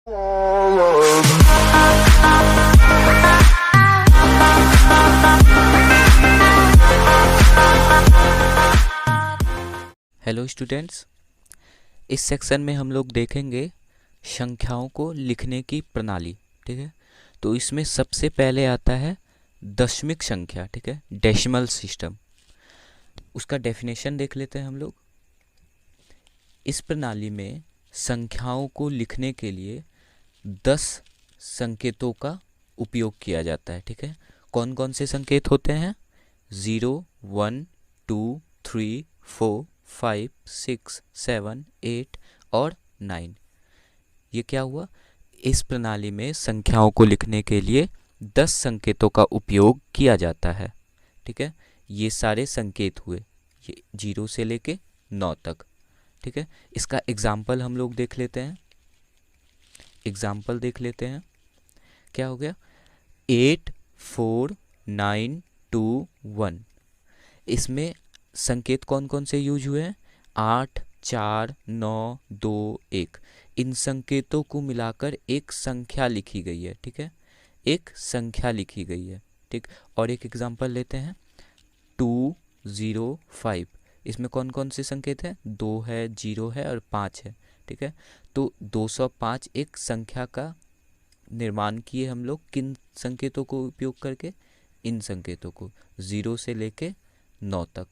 Hello students, इस section में हम लोग देखेंगे संख्याओं को लिखने की प्रणाली। ठीक है, तो इसमें सबसे पहले आता है दशमिक संख्या। ठीक है, डेसिमल सिस्टम। उसका डेफिनेशन देख लेते हैं हम लोग। इस प्रणाली में संख्याओं को लिखने के लिए 10 संकेतों का उपयोग किया जाता है। ठीक है, कौन कौन से संकेत होते हैं? 0, 1, 2, 3, 4, 5, 6, 7, 8 और 9। ये क्या हुआ? इस प्रणाली में संख्याओं को लिखने के लिए 10 संकेतों का उपयोग किया जाता है। ठीक है, ये सारे संकेत हुए, ये 0 से लेके 9 तक। ठीक है, इसका एग्जाम्पल हम लोग देख लेते हैं। एग्जाम्पल देख लेते हैं। क्या हो गया? 8, 4, 9, 2, 1। इसमें संकेत कौन कौन से यूज हुए हैं? 8, 4, 9, 2, 1। इन संकेतों को मिलाकर एक संख्या लिखी गई है। ठीक है, एक संख्या लिखी गई है। ठीक, और एक एग्जांपल लेते हैं 205। इसमें कौन कौन से संकेत हैं? 2 है, 0 है और 5 है। ठीक है, तो 205 एक संख्या का निर्माण किए हम लोग। किन संकेतों को उपयोग करके? इन संकेतों को, 0 से लेके 9 तक।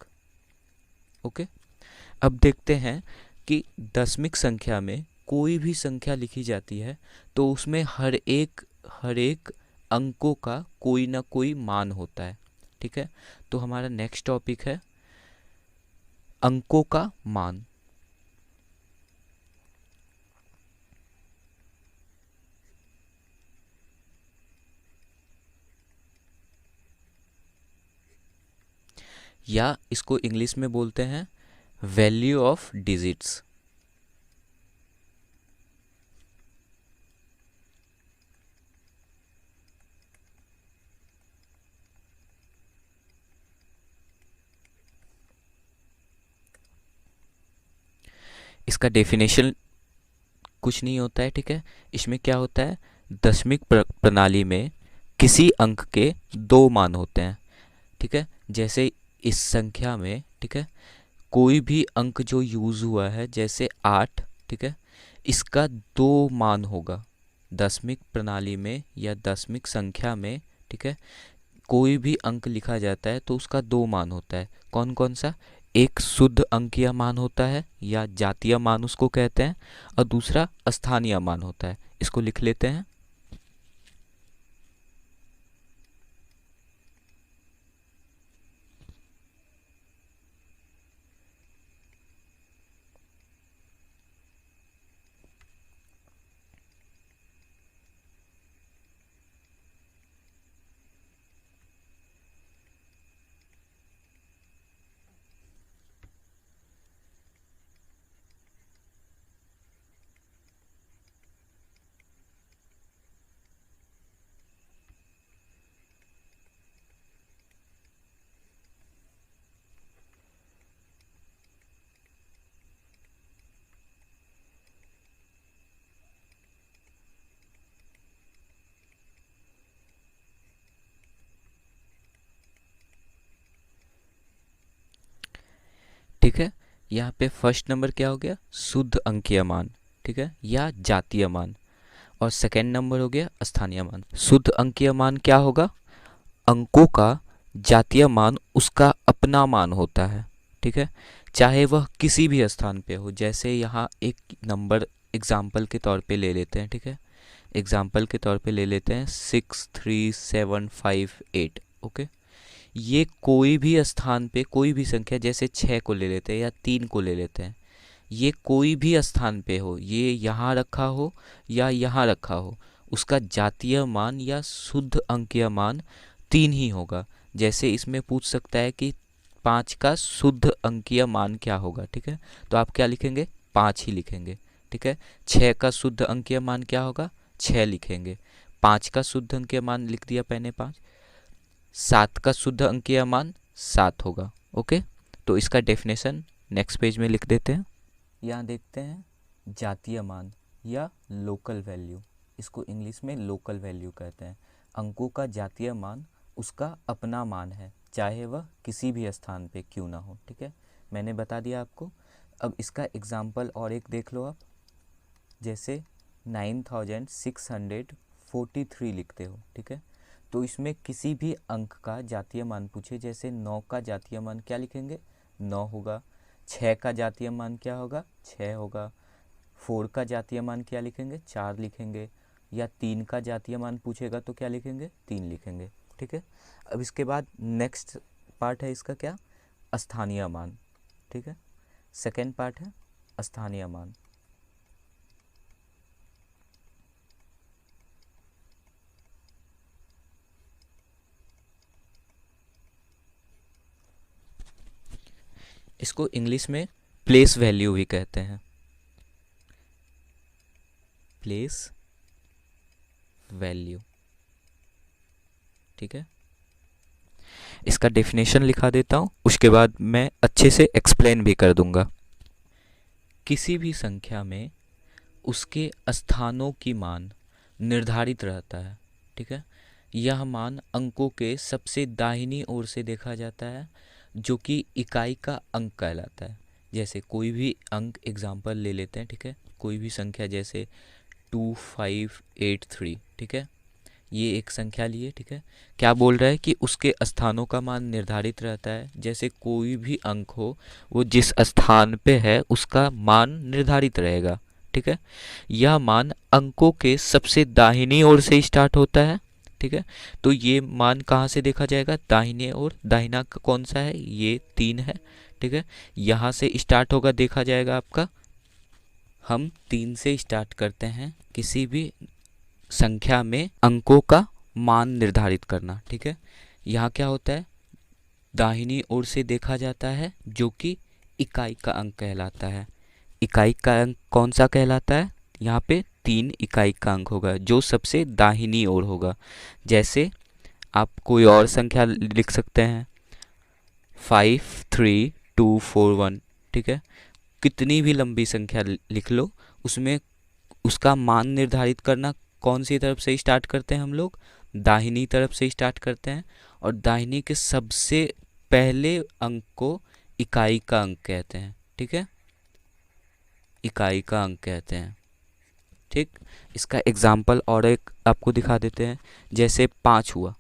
ओके, अब देखते हैं कि दशमिक संख्या में कोई भी संख्या लिखी जाती है तो उसमें हर एक अंकों का कोई ना कोई मान होता है। ठीक है, तो हमारा नेक्स्ट टॉपिक है अंकों का मान। या इसको इंग्लिश में बोलते हैं वैल्यू ऑफ डिजिट्स। इसका डेफिनेशन कुछ नहीं होता है। ठीक है, इसमें क्या होता है? दशमिक प्रणाली में किसी अंक के 2 मान होते हैं। ठीक है, जैसे इस संख्या में, ठीक है, कोई भी अंक जो यूज हुआ है जैसे 8, ठीक है, इसका 2 मान होगा। दशमिक प्रणाली में या दशमिक संख्या में, ठीक है, कोई भी अंक लिखा जाता है तो उसका 2 मान होता है। कौन कौन सा? एक शुद्ध अंकीय मान होता है या जातीय मान उसको कहते हैं, और दूसरा स्थानीय मान होता है। इसको लिख लेते हैं। ठीक है, यहाँ पे फर्स्ट नंबर क्या हो गया? शुद्ध अंकीय मान, ठीक है, या जातीय मान। और सेकेंड नंबर हो गया स्थानीय मान। शुद्ध अंकीय मान क्या होगा? अंकों का जातीय मान उसका अपना मान होता है। ठीक है, चाहे वह किसी भी स्थान पे हो। जैसे यहाँ एक नंबर एग्जाम्पल के तौर पे ले लेते हैं। ठीक है, एग्जाम्पल के तौर पे ले लेते हैं 63758। ओके, ये कोई भी स्थान पे कोई भी संख्या, जैसे 6 को ले लेते हैं या 3 को ले लेते हैं, ये कोई भी स्थान पे हो, ये यहाँ रखा हो या यहाँ रखा हो, उसका जातीय मान या शुद्ध अंकीय मान 3 ही होगा। जैसे इसमें पूछ सकता है कि 5 का शुद्ध अंकीय मान क्या होगा। ठीक है, तो आप क्या लिखेंगे? 5 ही लिखेंगे। ठीक है, 6 का शुद्ध अंकीय मान क्या होगा? 6 लिखेंगे। 5 का शुद्ध अंकीय मान लिख दिया मैंने 5। 7 का शुद्ध अंकीय मान 7 होगा। ओके, तो इसका डेफिनेशन नेक्स्ट पेज में लिख देते हैं। यहाँ देखते हैं जातीय मान। या लोकल वैल्यू, इसको इंग्लिश में लोकल वैल्यू कहते हैं। अंकों का जातीय मान उसका अपना मान है, चाहे वह किसी भी स्थान पे क्यों ना हो। ठीक है, मैंने बता दिया आपको। अब इसका एग्जाम्पल और एक देख लो आप। जैसे 9643 लिखते हो, ठीक है, तो इसमें किसी भी अंक का जातीय मान पूछे, जैसे 9 का जातीय मान क्या लिखेंगे, 9 होगा। 6 का जातीय मान क्या होगा, 6 होगा। 4 का जातीय मान क्या लिखेंगे, 4 लिखेंगे। या 3 का जातीय मान पूछेगा तो क्या लिखेंगे, 3 लिखेंगे। ठीक है, अब इसके बाद नेक्स्ट पार्ट है इसका क्या, स्थानीय मान। ठीक है, सेकेंड पार्ट है स्थानीय मान। इसको इंग्लिश में प्लेस वैल्यू भी कहते हैं, प्लेस वैल्यू। ठीक है, इसका डेफिनेशन लिखा देता हूँ, उसके बाद मैं अच्छे से एक्सप्लेन भी कर दूंगा। किसी भी संख्या में उसके स्थानों की मान निर्धारित रहता है। ठीक है, यह मान अंकों के सबसे दाहिनी ओर से देखा जाता है, जो कि इकाई का अंक कहलाता है। जैसे कोई भी अंक एग्जाम्पल ले लेते हैं, ठीक है, कोई भी संख्या जैसे 2583, ठीक है, ये एक संख्या लिए। ठीक है, क्या बोल रहा है कि उसके स्थानों का मान निर्धारित रहता है। जैसे कोई भी अंक हो, वो जिस स्थान पे है उसका मान निर्धारित रहेगा। ठीक है, यह मान अंकों के सबसे दाहिनी ओर से स्टार्ट होता है। ठीक है, तो ये मान कहाँ से देखा जाएगा, दाहिने ओर। दाहिना कौन सा है, ये 3 है। ठीक है, यहाँ से स्टार्ट होगा, देखा जाएगा आपका। हम 3 से स्टार्ट करते हैं किसी भी संख्या में अंकों का मान निर्धारित करना। ठीक है, यहाँ क्या होता है, दाहिनी ओर से देखा जाता है, जो कि इकाई का अंक कहलाता है। इकाई का अंक कौन सा कहलाता है, यहाँ पे 3 इकाई का अंक होगा, जो सबसे दाहिनी ओर होगा। जैसे आप कोई और संख्या लिख सकते हैं, 53241। ठीक है, कितनी भी लंबी संख्या लिख लो, उसमें उसका मान निर्धारित करना कौन सी तरफ से स्टार्ट करते हैं हम लोग, दाहिनी तरफ से स्टार्ट करते हैं। और दाहिनी के सबसे पहले अंक को इकाई का अंक कहते हैं। ठीक है, इकाई का अंक कहते हैं। ठीक, इसका एग्जाम्पल और एक आपको दिखा देते हैं। जैसे 5 हुआ,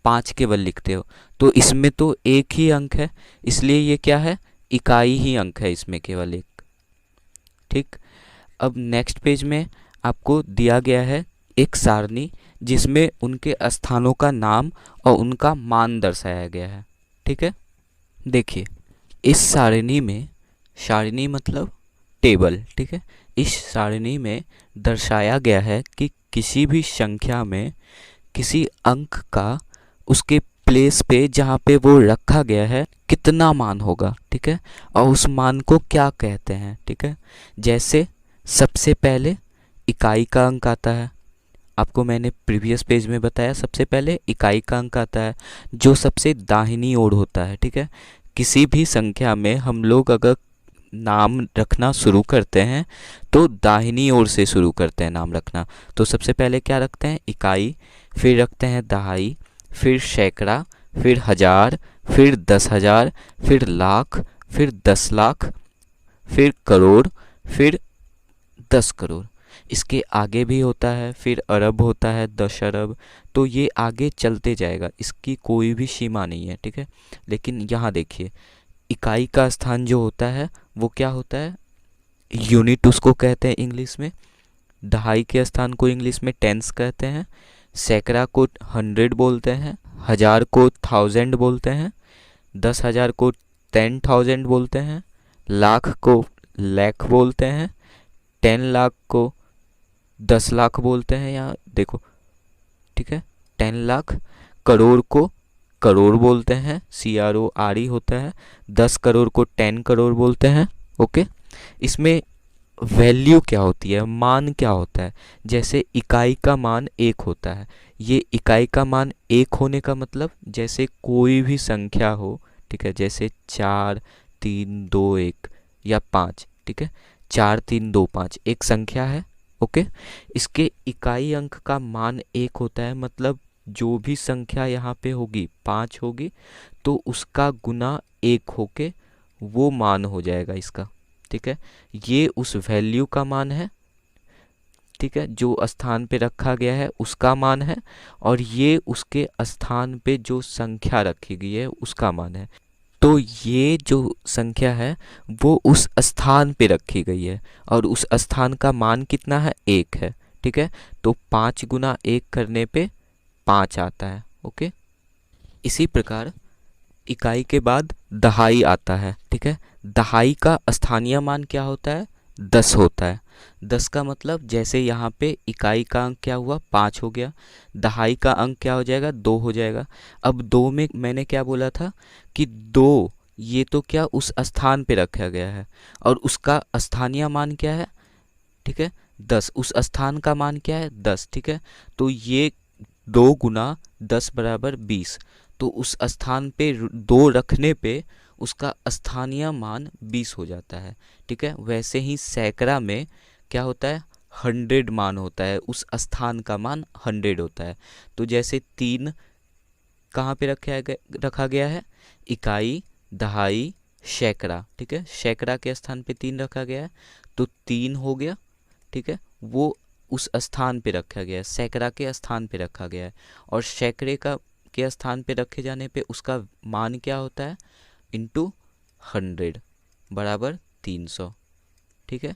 5 केवल लिखते हो, तो इसमें तो एक ही अंक है, इसलिए ये क्या है, इकाई ही अंक है, इसमें केवल एक। ठीक, अब नेक्स्ट पेज में आपको दिया गया है एक सारणी, जिसमें उनके स्थानों का नाम और उनका मान दर्शाया गया है। ठीक है, देखिए इस सारणी में, सारणी मतलब टेबल। ठीक है, इस सारणी में दर्शाया गया है कि किसी भी संख्या में किसी अंक का उसके प्लेस पे जहाँ पे वो रखा गया है कितना मान होगा। ठीक है, और उस मान को क्या कहते हैं। ठीक है, जैसे सबसे पहले इकाई का अंक आता है, आपको मैंने प्रीवियस पेज में बताया, सबसे पहले इकाई का अंक आता है जो सबसे दाहिनी ओर होता है। ठीक है, किसी भी संख्या में हम लोग अगर नाम रखना शुरू करते हैं तो दाहिनी ओर से शुरू करते हैं नाम रखना। तो सबसे पहले क्या रखते हैं, इकाई, फिर रखते हैं दहाई, फिर सैकड़ा, फिर हजार, फिर 10,000, फिर लाख, फिर 10 लाख, फिर करोड़, फिर 10 करोड़। इसके आगे भी होता है, फिर अरब होता है, 10 अरब। तो ये आगे चलते जाएगा, इसकी कोई भी सीमा नहीं है। ठीक है, लेकिन यहाँ देखिए इकाई का स्थान जो होता है वो क्या होता है, यूनिट उसको कहते हैं इंग्लिश में। दहाई के स्थान को इंग्लिश में टेंस कहते हैं। सैकड़ा को 100 बोलते हैं। हजार को 1000 बोलते हैं। 10,000 को 10,000 बोलते हैं। लाख को लाख बोलते हैं। 10 लाख को 10 लाख बोलते हैं, यहाँ देखो। ठीक है, 10 लाख। करोड़ को करोड़ बोलते हैं, CRORE होता है। 10 करोड़ को 10 करोड़ बोलते हैं। ओके, इसमें वैल्यू क्या होती है, मान क्या होता है। जैसे इकाई का मान 1 होता है, ये इकाई का मान 1 होने का मतलब जैसे कोई भी संख्या हो। ठीक है, जैसे 4 3 2 1 या 5। ठीक है, 4 3 2 5 एक संख्या है। ओके। इसके इकाई अंक का मान 1 होता है, मतलब जो भी संख्या यहाँ पे होगी 5 होगी तो उसका गुना 1 होके वो मान हो जाएगा इसका, ठीक है। ये उस वैल्यू का मान है, ठीक है, जो स्थान पे रखा गया है उसका मान है, और ये उसके स्थान पे जो संख्या रखी गई है उसका मान है। तो ये जो संख्या है वो उस स्थान पे रखी गई है और उस स्थान का मान कितना है, 1 है, ठीक है। तो 5 गुना 1 करने पे 5 आता है, ओके। इसी प्रकार इकाई के बाद दहाई आता है, ठीक है। दहाई का स्थानीय मान क्या होता है, 10 होता है। 10 का मतलब जैसे यहाँ पे इकाई का अंक क्या हुआ, 5 हो गया, दहाई का अंक क्या हो जाएगा, 2 हो जाएगा। अब 2 में मैंने क्या बोला था कि 2 ये तो क्या उस स्थान पे रखा गया है और उसका स्थानीय मान क्या है, ठीक है, 10। उस स्थान का मान क्या है, 10, ठीक है। तो ये 2 गुना 10 बराबर 20। तो उस स्थान पे 2 रखने पे उसका स्थानीय मान 20 हो जाता है, ठीक है। वैसे ही सैकड़ा में क्या होता है, 100 मान होता है, उस स्थान का मान 100 होता है। तो जैसे 3 कहाँ पे रखा गया है, इकाई, दहाई, सैकड़ा, ठीक है। सैकड़ा के स्थान पे 3 रखा गया है तो 3 हो गया, ठीक है। वो उस स्थान पे रखा गया है, सैकड़ा के स्थान पे रखा गया है, और सैकड़े का के स्थान पे रखे जाने पे उसका मान क्या होता है, इंटू 100 बराबर 300, ठीक है।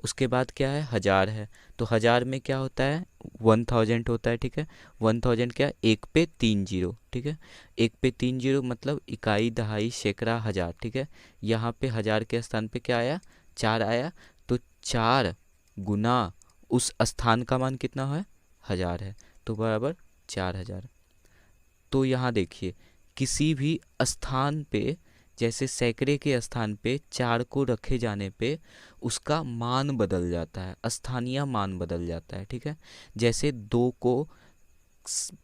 उसके बाद क्या है, 1000 है, तो 1000 में क्या होता है, 1000 होता है, ठीक है। 1000 क्या, 1 पे 3 जीरो, ठीक है। 1 पे 3 जीरो मतलब इकाई, दहाई, सैकड़ा, 1000, ठीक है। यहाँ पे 1000 के स्थान पे क्या आया, 4 आया, तो 4 गुना उस स्थान का मान कितना है, 1000 है, तो बराबर 4000। तो यहाँ देखिए किसी भी स्थान पे, जैसे सैकड़े के स्थान पे 4 को रखे जाने पे उसका मान बदल जाता है, स्थानीय मान बदल जाता है, ठीक है। जैसे 2 को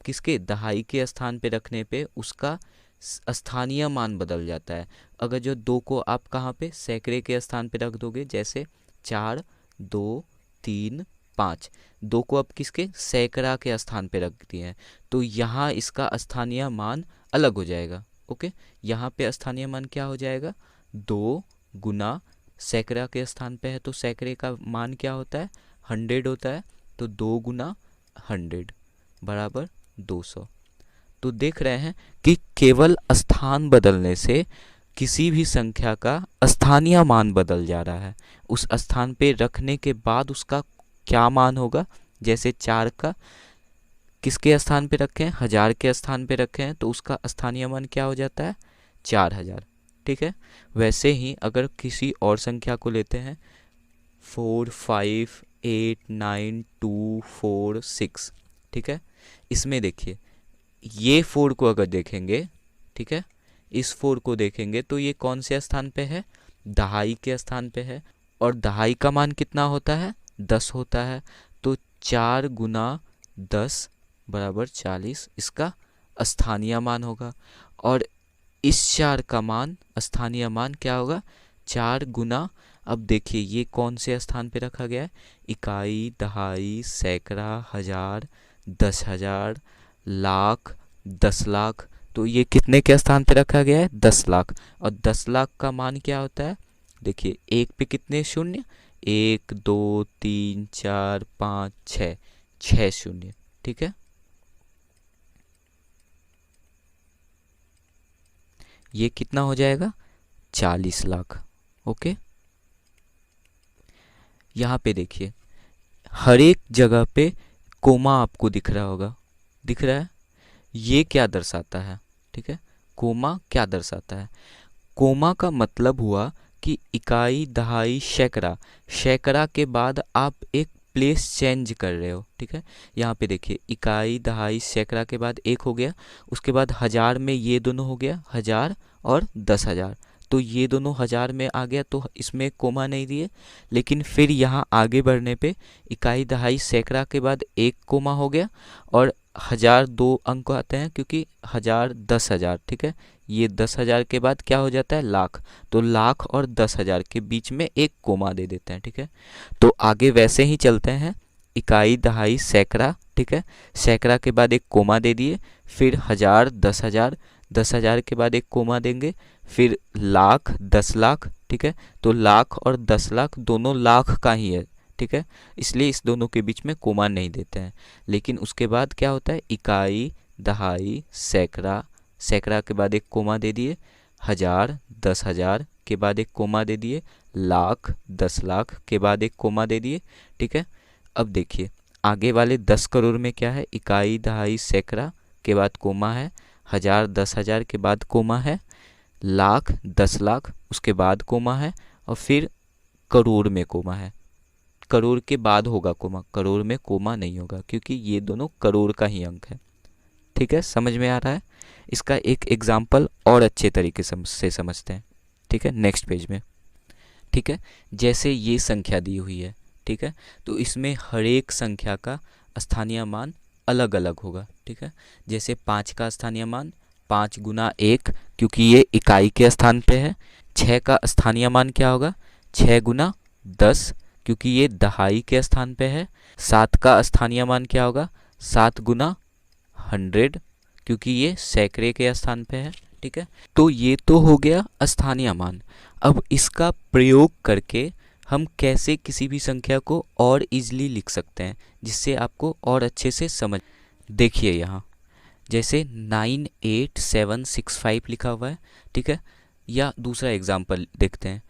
किसके, दहाई के स्थान पे रखने पे उसका स्थानीय मान बदल जाता है। अगर जो 2 को आप कहाँ पे, सैकड़े के स्थान पे रख दोगे, जैसे 4 2 3 5, 2 को अब किसके, सैकड़ा के स्थान पे रख दिए हैं, तो यहाँ इसका स्थानीय मान अलग हो जाएगा, ओके। यहाँ पे स्थानीय मान क्या हो जाएगा, 2 गुना सैकड़ा के स्थान पे है तो सैकड़े का मान क्या होता है, 100 होता है, तो 2 गुना 100 बराबर 200। तो देख रहे हैं कि केवल स्थान बदलने से किसी भी संख्या का स्थानीय मान बदल जा रहा है। उस स्थान पे रखने के बाद उसका क्या मान होगा, जैसे 4 का किसके स्थान पे रखे हैं, 1000 के स्थान पे रखे हैं, तो उसका स्थानीय मान क्या हो जाता है, 4000, ठीक है। वैसे ही अगर किसी और संख्या को लेते हैं, 4 5 8 9 2 4 6, ठीक है। इसमें देखिए ये 4 को अगर देखेंगे, ठीक है, इस 4 को देखेंगे तो ये कौन से स्थान पे है, दहाई के स्थान पे है, और दहाई का मान कितना होता है, 10 होता है, तो 4 गुना 10 बराबर 40 इसका स्थानीय मान होगा। और इस 4 का मान, स्थानीय मान क्या होगा, 4 गुना, अब देखिए ये कौन से स्थान पे रखा गया है, इकाई, दहाई, सैकड़ा, 1000, 10,000, लाख, 10 लाख, तो ये कितने के स्थान पे रखा गया है, 10 लाख। और 10 लाख का मान क्या होता है, देखिए 1 पे कितने शून्य, 1 2 3 4 5 6, 6 शून्य, ठीक है। ये कितना हो जाएगा, 40 लाख, ओके। यहाँ पे देखिए हर एक जगह पे कोमा आपको दिख रहा होगा, दिख रहा है, ये क्या दर्शाता है, ठीक है। कोमा क्या दर्शाता है, कोमा का मतलब हुआ कि इकाई, दहाई, सैकड़ा, सैकड़ा के बाद आप एक प्लेस चेंज कर रहे हो, ठीक है। यहाँ पे देखिए इकाई, दहाई, सैकड़ा के बाद 1 हो गया, उसके बाद 1000 में ये दोनों हो गया, 1000 और 10,000, तो ये दोनों 1000 में आ गया, तो इसमें कोमा नहीं दिए। लेकिन फिर यहाँ आगे बढ़ने पे इकाई, दहाई, सैकड़ा के बाद 1 कोमा हो गया, और 1000 2 अंक आते हैं क्योंकि 1000 10,000, ठीक है। ये 10,000 के बाद क्या हो जाता है, लाख, तो लाख और 10,000 के बीच में 1 कोमा दे देते हैं, ठीक है। तो आगे वैसे ही चलते हैं, इकाई, दहाई, सैकड़ा, ठीक है। सैकड़ा के बाद एक कोमा दे दिए, फिर 1000, 10,000, 10,000 के बाद एक कोमा देंगे, फिर लाख, 10 लाख, ठीक है। तो लाख और 10 लाख दोनों लाख का ही है, ठीक है, इसलिए इस दोनों के बीच में कोमा नहीं देते हैं। लेकिन उसके बाद क्या होता है, इकाई, दहाई, सैकड़ा, सैकड़ा के बाद एक कोमा दे दिए, 1000, 10,000 के बाद एक कोमा दे दिए, लाख, 10 लाख के बाद एक कोमा दे दिए, ठीक है। अब देखिए आगे वाले 10 करोड़ में क्या है, इकाई, दहाई, सैकड़ा के बाद कोमा है, 1000, 10,000 के बाद कोमा है, लाख, 10 लाख उसके बाद कोमा है, और फिर करोड़ में कोमा है। करोड़ के बाद होगा कोमा, करोड़ में कोमा नहीं होगा, क्योंकि ये दोनों करोड़ का ही अंक है, ठीक है। समझ में आ रहा है? इसका एक एग्जाम्पल और अच्छे तरीके से समझते हैं, ठीक है, नेक्स्ट पेज में, ठीक है। जैसे ये संख्या दी हुई है, ठीक है, तो इसमें हर एक संख्या का स्थानीय मान अलग अलग होगा, ठीक है। जैसे 5 का स्थानीय मान 5 गुना 1, क्योंकि ये इकाई के स्थान पे है। 6 का स्थानीय मान क्या होगा, 6 गुना 10, क्योंकि ये दहाई के स्थान पे है। 7 का स्थानीय मान क्या होगा, 7 गुना 100, क्योंकि ये सैकड़े के स्थान पे है, ठीक है। तो ये तो हो गया स्थानीय मान। अब इसका प्रयोग करके हम कैसे किसी भी संख्या को और इजीली लिख सकते हैं, जिससे आपको और अच्छे से समझ। देखिए यहाँ जैसे 98765 लिखा हुआ है, ठीक है। या दूसरा एग्जाम्पल देखते हैं,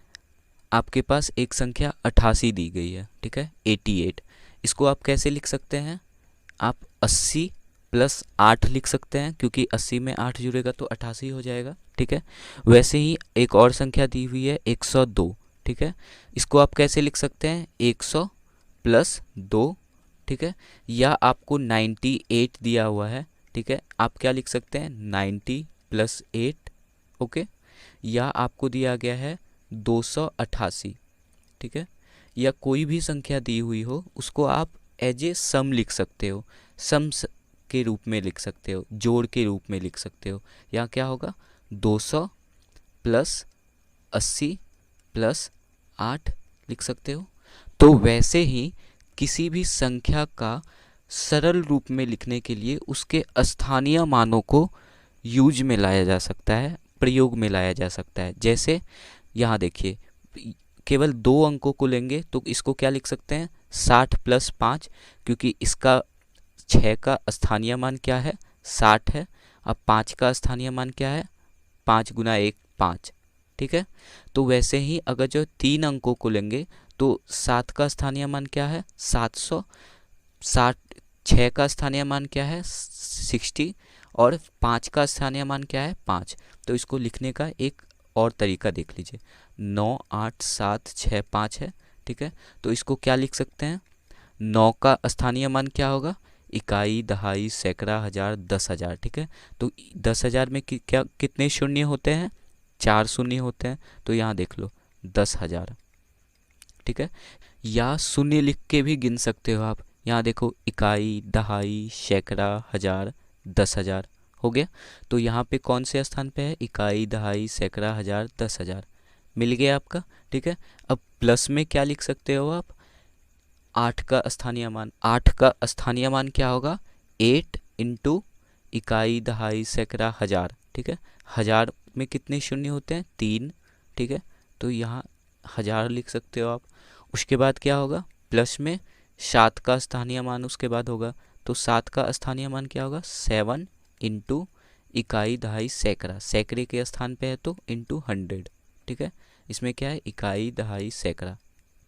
आपके पास एक संख्या 88 दी गई है, ठीक है, 88। इसको आप कैसे लिख सकते हैं, आप 80 प्लस 8 लिख सकते हैं, क्योंकि 80 में 8 जुड़ेगा तो 88 हो जाएगा, ठीक है। वैसे ही एक और संख्या दी हुई है 102, ठीक है। इसको आप कैसे लिख सकते हैं, 100 प्लस 2, ठीक है। या आपको 98 दिया हुआ है, ठीक है, आप क्या लिख सकते हैं, 90 प्लस 8, ओके। या आपको दिया गया है 288, ठीक है। या कोई भी संख्या दी हुई हो उसको आप एज ए सम लिख सकते हो, सम के रूप में लिख सकते हो, जोड़ के रूप में लिख सकते हो। यहाँ क्या होगा, 200 प्लस 80 प्लस 8 लिख सकते हो। तो वैसे ही किसी भी संख्या का सरल रूप में लिखने के लिए उसके स्थानीय मानों को यूज में लाया जा सकता है, प्रयोग में लाया जा सकता है। जैसे यहाँ देखिए, केवल 2 अंकों को लेंगे तो इसको क्या लिख सकते हैं, 60 प्लस 5, क्योंकि इसका 6 का स्थानीय मान क्या है, 60 है। अब 5 का स्थानीय मान क्या है, 5 गुना 1 5, ठीक है। तो वैसे ही अगर जो 3 अंकों को लेंगे तो 7 का स्थानीय मान क्या है, 700, 6 का स्थानीय मान क्या है, 60, और 5 का स्थानीय मान क्या है, 5। तो इसको लिखने का एक और तरीका देख लीजिए, 9 8 7 6 5 है, ठीक है। तो इसको क्या लिख सकते हैं, 9 का स्थानीय मान क्या होगा, इकाई, दहाई, सैकड़ा, 1000, 10,000, ठीक है। तो 10,000 में क्या कितने शून्य होते हैं, 4 शून्य होते हैं। तो यहाँ देख लो 10,000, ठीक है। या शून्य लिख के भी गिन सकते हो आप, यहाँ देखो इकाई, दहाई, सैकड़ा, 1000, 10,000 हो गया। तो यहाँ पे कौन से स्थान पे है, इकाई, दहाई, सैकड़ा, 1000, 10,000 मिल गया आपका, ठीक है। अब प्लस में क्या लिख सकते हो आप, 8 का स्थानीय मान, 8 का स्थानीय मान क्या होगा, 8 इंटू इकाई, दहाई, सैकड़ा, 1000, ठीक है। 1000 में कितने शून्य होते हैं, 3, ठीक है। तो यहाँ 1000 लिख सकते हो आप। उसके बाद क्या होगा, प्लस में 7 का स्थानीय मान उसके बाद होगा, तो 7 का स्थानीय मान क्या होगा, 7 इंटू इकाई, दहाई, सैकड़ा, सैकड़े के स्थान पे है तो इंटू 100, ठीक है। इसमें क्या है, इकाई, दहाई, सैकड़ा,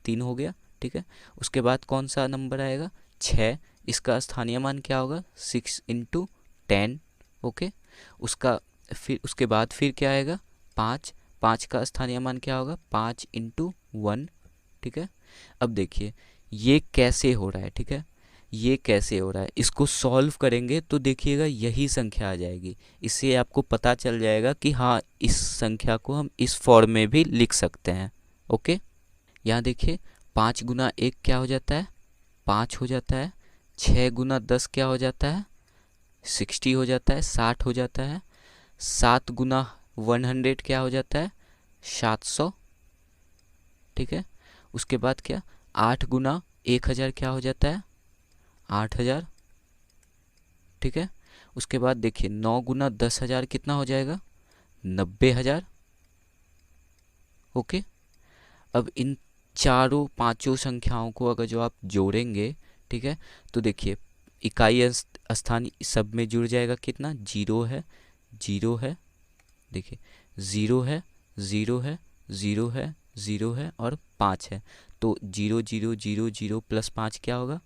3 हो गया, ठीक है। उसके बाद कौन सा नंबर आएगा, 6, इसका स्थानीय मान क्या होगा, 6 इंटू 10, ओके। उसके बाद फिर क्या आएगा, 5, 5 का स्थानीय मान क्या होगा, 5 इंटू 1, ठीक है। अब देखिए ये कैसे हो रहा है, ठीक है, ये कैसे हो रहा है, इसको सॉल्व करेंगे तो देखिएगा यही संख्या आ जाएगी। इससे आपको पता चल जाएगा कि हाँ इस संख्या को हम इस फॉर्म में भी लिख सकते हैं, ओके। यहाँ देखिए 5 गुना 1 क्या हो जाता है, 5 हो जाता है। 6 गुना 10 क्या हो जाता है, 60 हो जाता है, 60 हो जाता है। 7 गुना 100 क्या हो जाता है, 700, ठीक है। उसके बाद क्या, 8 गुना 1000 क्या हो जाता है, 8,000, ठीक है। उसके बाद देखिए 9 गुना 10,000 कितना हो जाएगा, 90,000, ओके। अब इन चारों पांचों संख्याओं को अगर जो आप जोड़ेंगे, ठीक है, तो देखिए इकाई स्थान सब में जुड़ जाएगा, कितना, 0 है, 0 है, देखिए 0 है, 0 है, 0 है, 0 है और 5 है। तो 0 0 0 0 प्लस 5 क्या होगा,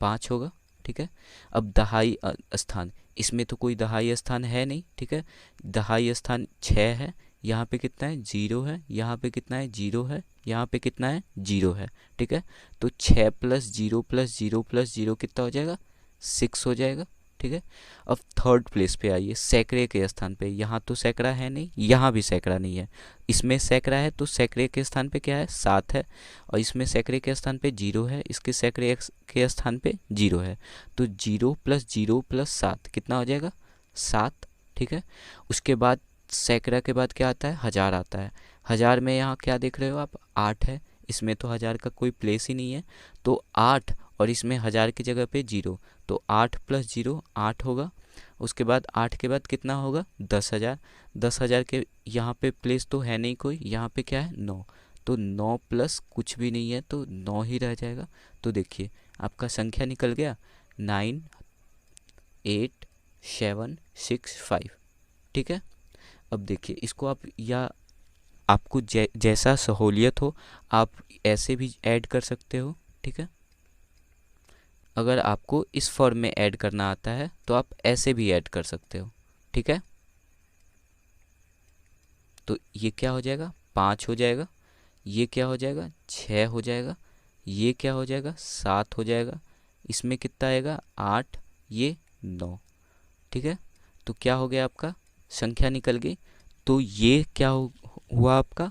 5 होगा, ठीक है। अब दहाई स्थान, इसमें तो कोई दहाई स्थान है नहीं, ठीक है। दहाई स्थान 6 है, यहाँ पे कितना है, 0 है, यहाँ पे कितना है, 0 है, यहाँ पे कितना है, 0 है, ठीक है। तो 6 प्लस 0 प्लस 0 प्लस 0 कितना हो जाएगा, 6 हो जाएगा, ठीक है। अब थर्ड प्लेस पे आइए, सैकड़े के स्थान पे, यहाँ तो सैकड़ा है नहीं, यहाँ भी सैकड़ा नहीं है, इसमें सैकड़ा है तो सैकड़े के स्थान पे क्या है, 7 है, और इसमें सैकड़े के स्थान पे 0 है, इसके सैकड़े के स्थान पे 0 है। तो 0 प्लस 0 प्लस 7 कितना हो जाएगा, 7, ठीक है। उसके बाद सैकड़ा के बाद क्या आता है, 1000 आता है। 1000 में यहाँ क्या देख रहे हो आप, 8 है, इसमें तो 1000 का कोई प्लेस ही नहीं है, तो 8 और इसमें 1000 की जगह पे 0, तो 8 प्लस 0 8 होगा। उसके बाद 8 के बाद कितना होगा, 10,000। 10,000 के यहाँ पे प्लेस तो है नहीं कोई, यहाँ पे क्या है, 9, तो 9 प्लस कुछ भी नहीं है तो 9 ही रह जाएगा। तो देखिए आपका संख्या निकल गया 9 8 7 6 5, ठीक है। अब देखिए इसको आप, या आपको जैसा सहूलियत हो आप ऐसे भी ऐड कर सकते हो, ठीक है। अगर आपको इस फॉर्म में ऐड करना आता है तो आप ऐसे भी ऐड कर सकते हो, ठीक है। तो ये क्या हो जाएगा, 5 हो जाएगा, ये क्या हो जाएगा, 6 हो जाएगा, ये क्या हो जाएगा, 7 हो जाएगा, इसमें कितना आएगा, 8, ये 9, ठीक है। तो क्या हो गया, आपका संख्या निकल गई। तो ये क्या हुआ, आपका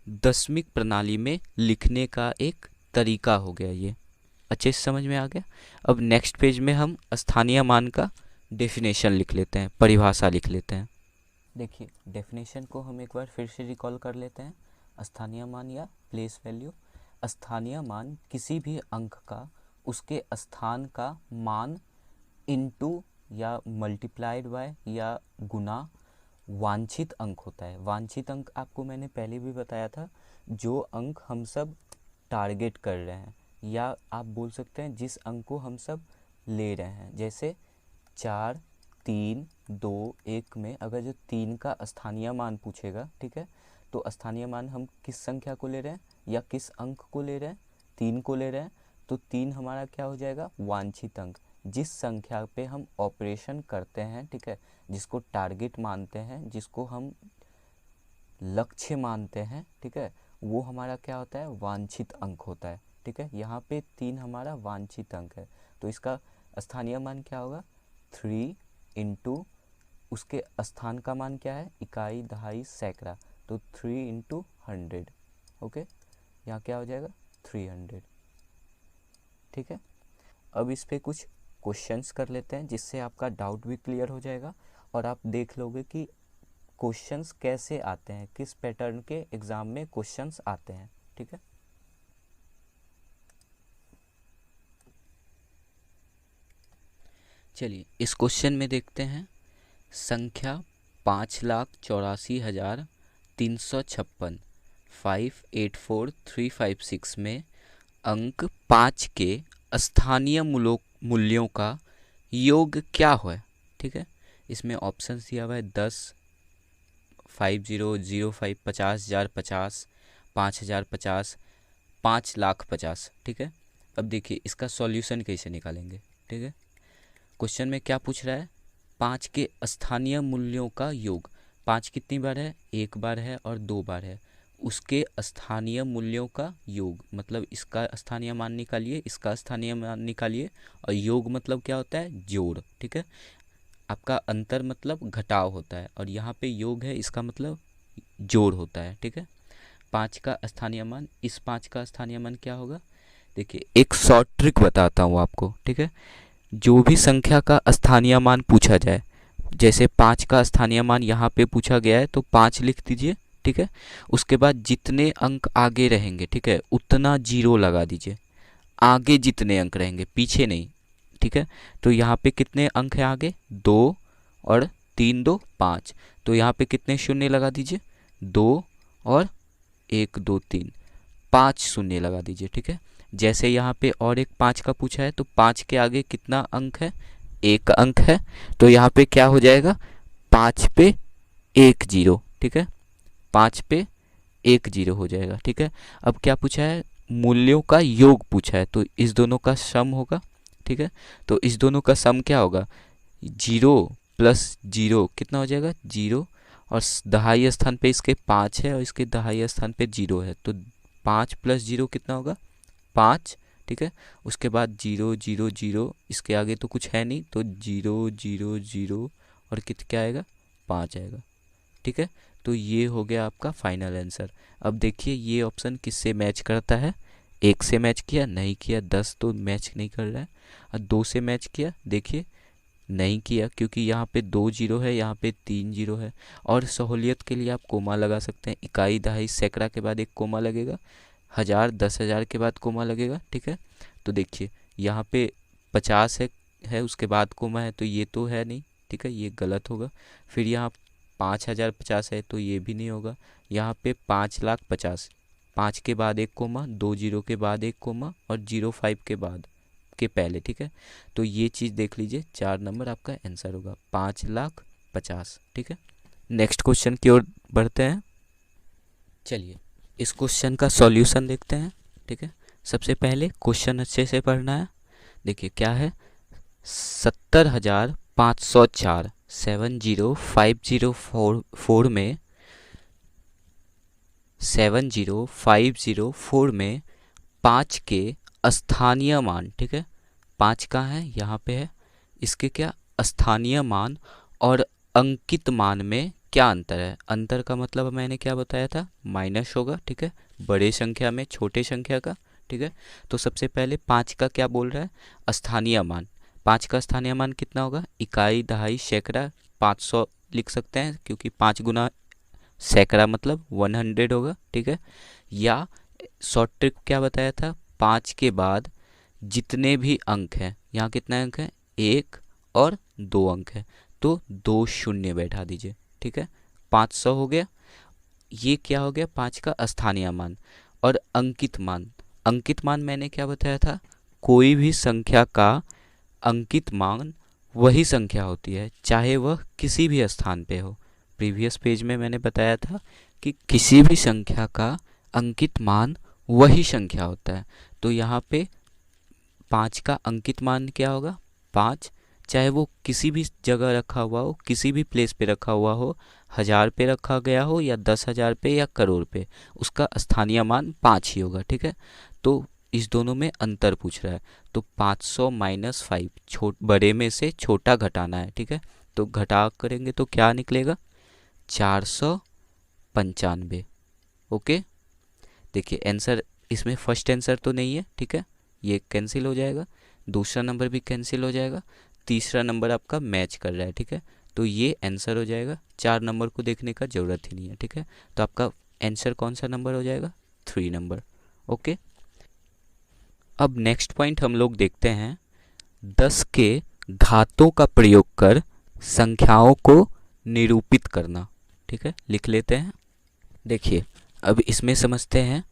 दशमिक प्रणाली में लिखने का एक तरीका हो गया, ये अच्छे से समझ में आ गया। अब नेक्स्ट पेज में हम स्थानीय मान का डेफिनेशन लिख लेते हैं, परिभाषा लिख लेते हैं। देखिए डेफिनेशन को हम एक बार फिर से रिकॉल कर लेते हैं। स्थानीय मान या प्लेस वैल्यू, स्थानीय मान किसी भी अंक का उसके स्थान का मान इनटू या मल्टीप्लाइड बाय या गुना वांछित अंक होता है। वांछित अंक आपको मैंने पहले भी बताया था, जो अंक हम सब टारगेट कर रहे हैं, या आप बोल सकते हैं जिस अंक को हम सब ले रहे हैं। जैसे 4 3 2 1 में अगर जो 3 का स्थानीय मान पूछेगा, ठीक है, तो स्थानीय मान हम किस संख्या को ले रहे हैं या किस अंक को ले रहे हैं, 3 को ले रहे हैं, तो 3 हमारा क्या हो जाएगा, वांछित अंक। जिस संख्या पे हम ऑपरेशन करते हैं, ठीक है, जिसको टारगेट मानते हैं, जिसको हम लक्ष्य मानते हैं, ठीक है, वो हमारा क्या होता है, वांछित अंक होता है, ठीक है। यहाँ पे 3 हमारा वांछित अंक है, तो इसका स्थानीय मान क्या होगा, 3 इंटू उसके स्थान का मान क्या है, इकाई दहाई सैकड़ा, तो 3 इंटू 100, ओके। यहाँ क्या हो जाएगा, 300, ठीक है। अब इस पे कुछ क्वेश्चंस कर लेते हैं जिससे आपका डाउट भी क्लियर हो जाएगा और आप देख लोगे कि क्वेश्चंस कैसे आते हैं, किस पैटर्न के एग्जाम में क्वेश्चंस आते हैं, ठीक है। चलिए इस क्वेश्चन में देखते हैं, संख्या 5,84,356 584356 में अंक 5 के स्थानीय मूल्यों का योग क्या है, ठीक है। इसमें ऑप्शंस दिया हुआ है 10, 50, 05, 50,000, 50, 5,000, 50, 5,50,000, ठीक है। अब देखिए इसका सॉल्यूशन कैसे निकालेंगे, ठीक है। क्वेश्चन में क्या पूछ रहा है, 5 के स्थानीय मूल्यों का योग। 5 कितनी बार है, 1 बार है और 2 बार है, उसके स्थानीय मूल्यों का योग, मतलब इसका स्थानीय मान निकालिए, इसका स्थानीय मान निकालिए, और योग मतलब क्या होता है, जोड़, ठीक है। आपका अंतर मतलब घटाव होता है, और यहाँ पे योग है, इसका मतलब जोड़ होता है, ठीक है। 5 का स्थानीय मान, इस 5 का स्थानीय मान क्या होगा, देखिए एक शॉर्ट ट्रिक बताता हूँ आपको, ठीक है। जो भी संख्या का स्थानीय मान पूछा जाए, जैसे 5 का स्थानीय मान यहाँ पे पूछा गया है, तो 5 लिख दीजिए, ठीक है। उसके बाद जितने अंक आगे रहेंगे, ठीक है, उतना 0 लगा दीजिए। आगे जितने अंक रहेंगे, पीछे नहीं, ठीक है। तो यहाँ पे कितने अंक हैं आगे, 2 और 3 2 5, तो यहाँ पे कितने शून्य लगा दीजिए, 2 और 1 2 3, 5 शून्य लगा दीजिए, ठीक है। जैसे यहाँ पे और एक 5 का पूछा है, तो 5 के आगे कितना अंक है, 1 अंक है, तो यहाँ पे क्या हो जाएगा, 5 पे 1 0, ठीक है, 5 पे 1 0 हो जाएगा, ठीक है। अब क्या पूछा है, मूल्यों का योग पूछा है, तो इस दोनों का सम होगा, ठीक है। तो इस दोनों का सम क्या होगा, 0 प्लस 0 कितना हो जाएगा, 0, और दहाई स्थान पे इसके 5 है और इसके दहाई स्थान पे 0 है, तो 5 प्लस 0 कितना होगा, 5, ठीक है। उसके बाद 0 0 0, इसके आगे तो कुछ है नहीं, तो 0 0 0 और क्या आएगा, 5 आएगा, ठीक है। तो ये हो गया आपका फाइनल आंसर। अब देखिए ये ऑप्शन किससे मैच करता है, 1 से मैच किया, नहीं किया, 10 तो मैच नहीं कर रहा है, और 2 से मैच किया, देखिए नहीं किया, क्योंकि यहाँ पे 2 0 है, यहाँ पे 3 0 है, और सहूलियत के लिए आप कोमा लगा सकते हैं, इकाई दहाई सैकड़ा के बाद एक कोमा लगेगा, 1000 10,000 के बाद कोमा लगेगा, ठीक है। तो देखिए यहाँ पे 50 है उसके बाद कोमा है, तो ये तो है नहीं, ठीक है, ये गलत होगा। फिर यहाँ 5050 है, तो ये भी नहीं होगा। यहाँ पे 5,50,000, 5 के बाद एक कोमा, 2 0 के बाद एक कोमा, और 05 के बाद के पहले, ठीक है। तो ये चीज़ देख लीजिए, 4 नंबर आपका आंसर होगा, 5,50,000, ठीक है। नेक्स्ट क्वेश्चन की ओर बढ़ते हैं। चलिए इस क्वेश्चन का सॉल्यूशन देखते हैं, ठीक है। सबसे पहले क्वेश्चन अच्छे से पढ़ना है। देखिए क्या है, 70,504 70,504 में 70,504 में 5 के स्थानीय मान, ठीक है, 5 कहाँ है, यहाँ पे है, इसके क्या स्थानीय मान और अंकित मान में क्या अंतर है। अंतर का मतलब मैंने क्या बताया था, माइनस होगा, ठीक है, बड़े संख्या में छोटे संख्या का, ठीक है। तो सबसे पहले 5 का क्या बोल रहा है, स्थानीय मान, 5 का स्थानीय मान कितना होगा, इकाई दहाई सैकड़ा, 500 लिख सकते हैं, क्योंकि 5 गुना सैकड़ा मतलब 100 होगा, ठीक है। या शॉर्ट ट्रिक क्या बताया था, 5 के बाद जितने भी अंक हैं, यहाँ कितने अंक हैं, 1 और 2 अंक है, तो 2 शून्य बैठा दीजिए, ठीक है, 500 हो गया। ये क्या हो गया, 5 का स्थानीय मान। और अंकित मान, अंकित मान मैंने क्या बताया था, कोई भी संख्या का अंकित मान वही संख्या होती है, चाहे वह किसी भी स्थान पे हो। प्रीवियस पेज में मैंने बताया था कि किसी भी संख्या का अंकित मान वही संख्या होता है। तो यहाँ पे 5 का अंकित मान क्या होगा, 5, चाहे वो किसी भी जगह रखा हुआ हो, किसी भी प्लेस पे रखा हुआ हो, 1000 पे रखा गया हो या 10,000 पे या करोड़ पे, उसका स्थानीय मान 5 ही होगा, ठीक है। तो इस दोनों में अंतर पूछ रहा है, तो 500 माइनस 5, बड़े में से छोटा घटाना है, ठीक है। तो घटा करेंगे तो क्या निकलेगा, 495, ओके। देखिए आंसर इसमें फर्स्ट आंसर तो नहीं है, ठीक है, ये कैंसिल हो जाएगा, दूसरा नंबर भी कैंसिल हो जाएगा, तीसरा नंबर आपका मैच कर रहा है, ठीक है। तो ये आंसर हो जाएगा, 4 नंबर को देखने का ज़रूरत ही नहीं है, ठीक है। तो आपका आंसर कौन सा नंबर हो जाएगा, 3 नंबर, ओके। अब नेक्स्ट पॉइंट हम लोग देखते हैं, 10 के घातों का प्रयोग कर संख्याओं को निरूपित करना, ठीक है, लिख लेते हैं। देखिए अब इसमें समझते हैं,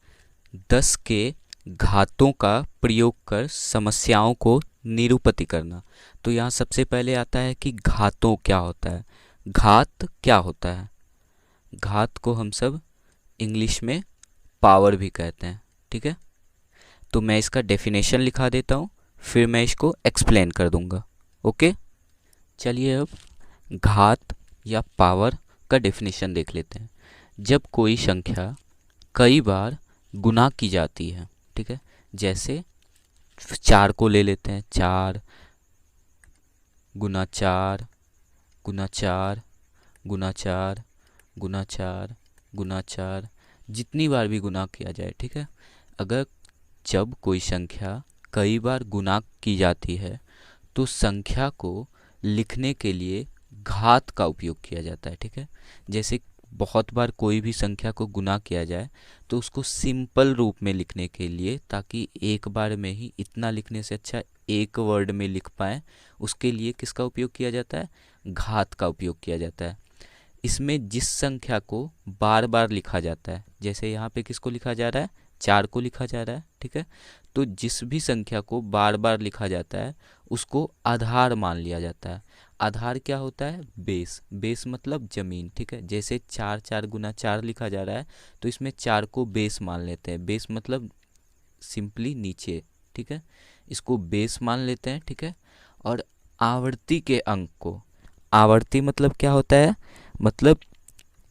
10 के घातों का प्रयोग कर समस्याओं को निरूपति करना। तो यहाँ सबसे पहले आता है कि घातों क्या होता है। घात क्या होता है, घात को हम सब इंग्लिश में पावर भी कहते हैं, ठीक है। तो मैं इसका डेफिनेशन लिखा देता हूँ, फिर मैं इसको एक्सप्लेन कर दूंगा, ओके। चलिए अब घात या पावर का डेफिनेशन देख लेते हैं। जब कोई संख्या कई बार गुना की जाती है, ठीक है, जैसे 4 को ले लेते हैं, 4 गुना 4 गुना 4 गुना 4 गुना 4 गुना 4, जितनी बार भी गुना किया जाए, ठीक है। अगर जब कोई संख्या कई बार गुना की जाती है तो संख्या को लिखने के लिए घात का उपयोग किया जाता है, ठीक है। जैसे बहुत बार कोई भी संख्या को गुना किया जाए तो उसको सिंपल रूप में लिखने के लिए, ताकि एक बार में ही, इतना लिखने से अच्छा एक वर्ड में लिख पाएँ उसके लिए किसका उपयोग किया जाता है? घात का उपयोग किया जाता है। इसमें जिस संख्या को बार बार लिखा जाता है, जैसे यहाँ पे किसको लिखा जा रहा है? 4 को लिखा जा रहा है, ठीक है। तो जिस भी संख्या को बार बार लिखा जाता है उसको आधार मान लिया जाता है। आधार क्या होता है? बेस। बेस मतलब जमीन, ठीक है। जैसे 4 4 गुना 4 लिखा जा रहा है तो इसमें 4 को बेस मान लेते हैं। बेस मतलब सिंपली नीचे, ठीक है, इसको बेस मान लेते हैं, ठीक है। और आवर्ती के अंक को, आवर्ती मतलब क्या होता है? मतलब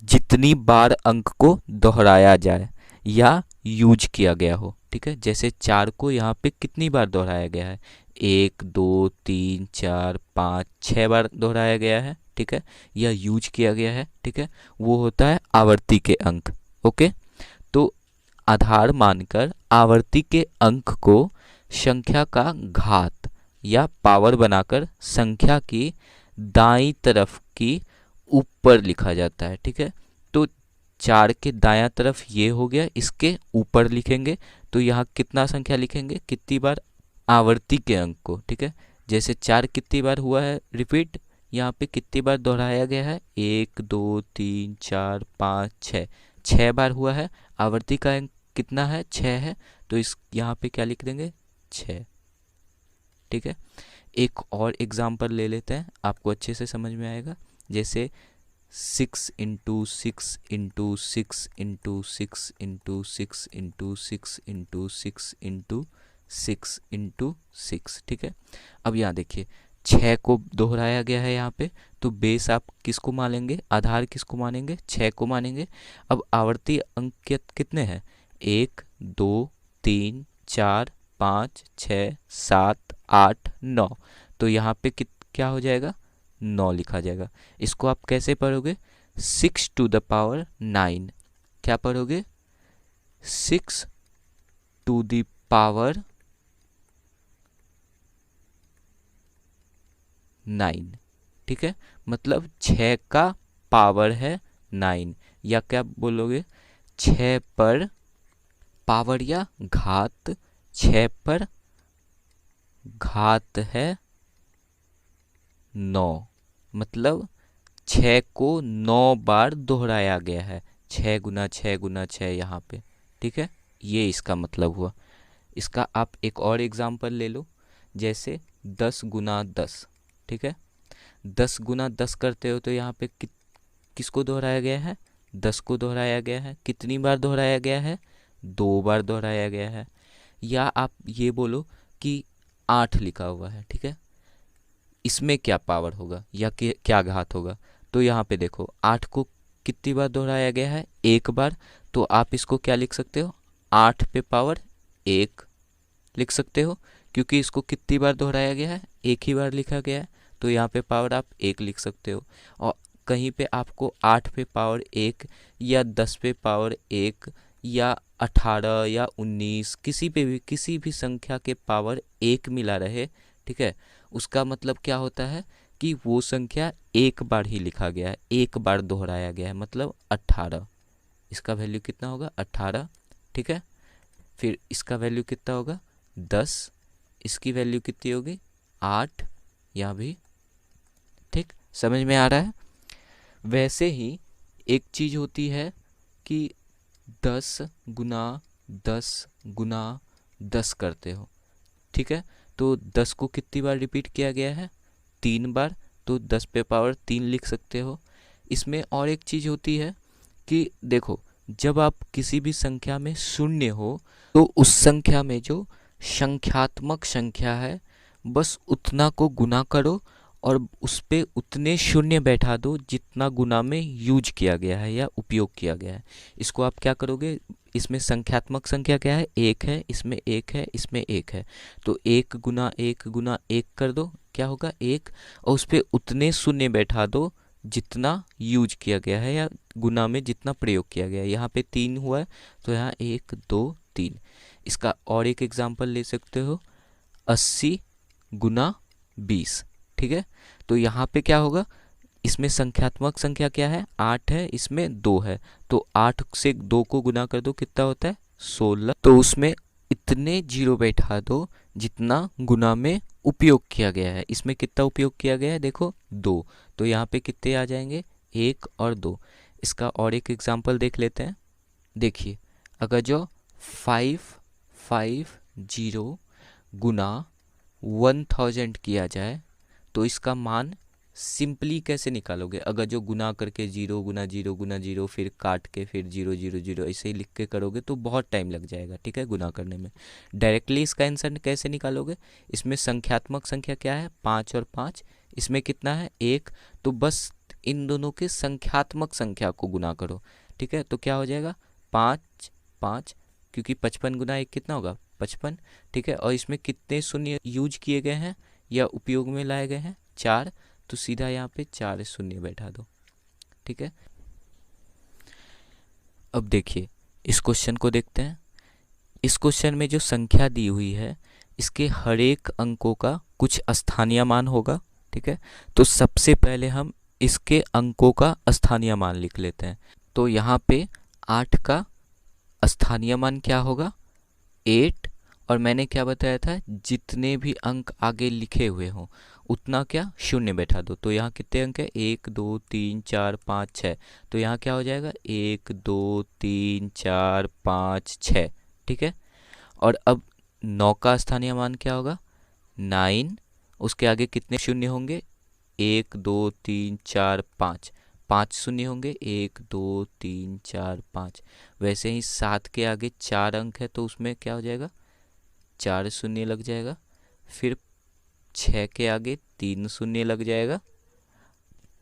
जितनी बार अंक को दोहराया जाए या यूज किया गया हो, ठीक है। जैसे 4 को यहाँ पे कितनी बार दोहराया गया है? 1 2 3 4 5 6 बार दोहराया गया है, ठीक है, या यूज किया गया है, ठीक है। वो होता है आवर्ती के अंक। ओके, तो आधार मानकर आवर्ती के अंक को संख्या का घात या पावर बनाकर संख्या की दाईं तरफ की ऊपर लिखा जाता है, ठीक है। तो 4 के दायां तरफ ये हो गया, इसके ऊपर लिखेंगे तो यहाँ कितना संख्या लिखेंगे? कितनी बार? आवर्ती के अंक को, ठीक है। जैसे 4 कितनी बार हुआ है रिपीट, यहाँ पे कितनी बार दोहराया गया है? 1 2 3 4 5 6, 6 बार हुआ है। आवर्ती का अंक कितना है? 6 है, तो इस यहाँ पे क्या लिख देंगे? 6, ठीक है। एक और एग्जाम्पल ले लेते हैं, आपको अच्छे से समझ में आएगा। जैसे 6 into 6 into 6 into 6 into 6 into 6 into 6 into 6 into 6, ठीक है। अब यहाँ देखिए 6 को दोहराया गया है यहाँ पे, तो बेस आप किसको मानेंगे? आधार किसको मानेंगे? 6 को मानेंगे। अब आवर्ती अंक कितने हैं? 1 2 3 4 5 6 7 8 9, तो यहाँ पे क्या हो जाएगा? 9 लिखा जाएगा। इसको आप कैसे पढ़ोगे? 6 टू द पावर 9। क्या पढ़ोगे? 6 टू द पावर 9, ठीक है। मतलब 6 का पावर है 9, या क्या बोलोगे? 6 पर पावर या घात, 6 पर घात है 9, मतलब 6 को 9 बार दोहराया गया है। 6 गुना 6 गुना 6 यहाँ पे, ठीक है। ये इसका मतलब हुआ। इसका आप एक और एग्जाम्पल ले लो, जैसे 10 गुना 10, ठीक है। 10 गुना 10 करते हो तो यहाँ पे किसको दोहराया गया है? 10 को दोहराया गया है। कितनी बार दोहराया गया है? 2 बार दोहराया गया है। या आप ये बोलो कि 8 लिखा हुआ है, ठीक है। इसमें क्या पावर होगा या क्या घात होगा? तो यहाँ पे देखो 8 को कितनी बार दोहराया गया है? 1 बार। तो आप इसको क्या लिख सकते हो? 8 पे पावर 1 लिख सकते हो, क्योंकि इसको कितनी बार दोहराया गया है? 1 ही बार लिखा गया है, तो यहाँ पे पावर आप 1 लिख सकते हो। और कहीं पे आपको 8 पे पावर 1 या 10 पे पावर 1 या 18 या 19 किसी भी संख्या के पावर 1 मिला रहे, ठीक है, उसका मतलब क्या होता है कि वो संख्या एक बार ही लिखा गया है, एक बार दोहराया गया है, मतलब 18। इसका वैल्यू कितना होगा? 18, ठीक है। फिर इसका वैल्यू कितना होगा? 10। इसकी वैल्यू कितनी होगी? 8। यहाँ भी ठीक समझ में आ रहा है। वैसे ही एक चीज़ होती है कि 10 गुना 10 गुना 10 करते हो, ठीक है। तो 10 को कितनी बार रिपीट किया गया है? 3 बार, तो 10 पे पावर 3 लिख सकते हो। इसमें और एक चीज़ होती है कि देखो, जब आप किसी भी संख्या में शून्य हो तो उस संख्या में जो संख्यात्मक संख्या है बस उतना को गुना करो और उस पे उतने शून्य बैठा दो जितना गुना में यूज किया गया है या उपयोग किया गया है। इसको आप क्या करोगे? इसमें संख्यात्मक संख्या क्या है? 1 है, इसमें 1 है, इसमें 1 है, तो 1 गुना 1 गुना 1 कर दो, क्या होगा? 1, और उस पर उतने शून्य बैठा दो जितना यूज किया गया है या गुना में जितना प्रयोग किया गया है। यहाँ पे 3 हुआ है, तो यहाँ 1 2 3। इसका और एक एग्जाम्पल ले सकते हो, 80 गुना 20, ठीक है। तो यहाँ पे क्या होगा? इसमें संख्यात्मक संख्या क्या है? 8 है, इसमें 2 है, तो 8 से 2 को गुना कर दो, कितना होता है? 16। तो उसमें इतने जीरो बैठा दो जितना गुना में उपयोग किया गया है। इसमें कितना उपयोग किया गया है, देखो 2, तो यहाँ पे कितने आ जाएंगे, 1 और 2। इसका और एक एग्जांपल देख लेते हैं। देखिए, अगर जो 550 गुना 1000 किया जाए तो इसका मान सिंपली कैसे निकालोगे। अगर जो गुना करके 0 गुना 0 गुना 0 फिर काट के फिर 0 0 0 ऐसे ही लिख के करोगे तो बहुत टाइम लग जाएगा, ठीक है, गुना करने में। डायरेक्टली इसका आंसर कैसे निकालोगे, इसमें संख्यात्मक संख्या क्या है, 5 और 5, इसमें कितना है 1, तो बस इन दोनों के संख्यात्मक संख्या को गुना करो, ठीक है। तो क्या हो जाएगा 5 5, क्योंकि 55 गुना 1 कितना होगा 55, ठीक है। और इसमें कितने शून्य यूज किए गए हैं या उपयोग में लाए गए हैं, 4, तो सीधा यहाँ पे 4 शून्य बैठा दो, ठीक है। अब देखिए इस क्वेश्चन को देखते हैं। इस क्वेश्चन में जो संख्या दी हुई है इसके हर एक अंकों का कुछ स्थानीय मान होगा, ठीक है। तो सबसे पहले हम इसके अंकों का स्थानीय मान लिख लेते हैं। तो यहाँ पे 8 का स्थानीय मान क्या होगा 8, और मैंने क्या बताया था, जितने भी अंक आगे लिखे हुए हों उतना क्या शून्य बैठा दो। तो यहाँ कितने अंक है 1 2 3 4 5 6, तो यहाँ क्या हो जाएगा 1 2 3 4 5 6, ठीक है। और अब 9 का स्थानीय मान क्या होगा 9, उसके आगे कितने शून्य होंगे 1 2 3 4 5, 5 शून्य होंगे 1 2 3 4 5। वैसे ही 7 के आगे 4 अंक है तो उसमें क्या हो जाएगा 4 शून्य लग जाएगा। फिर 6 के आगे 3 शून्य लग जाएगा।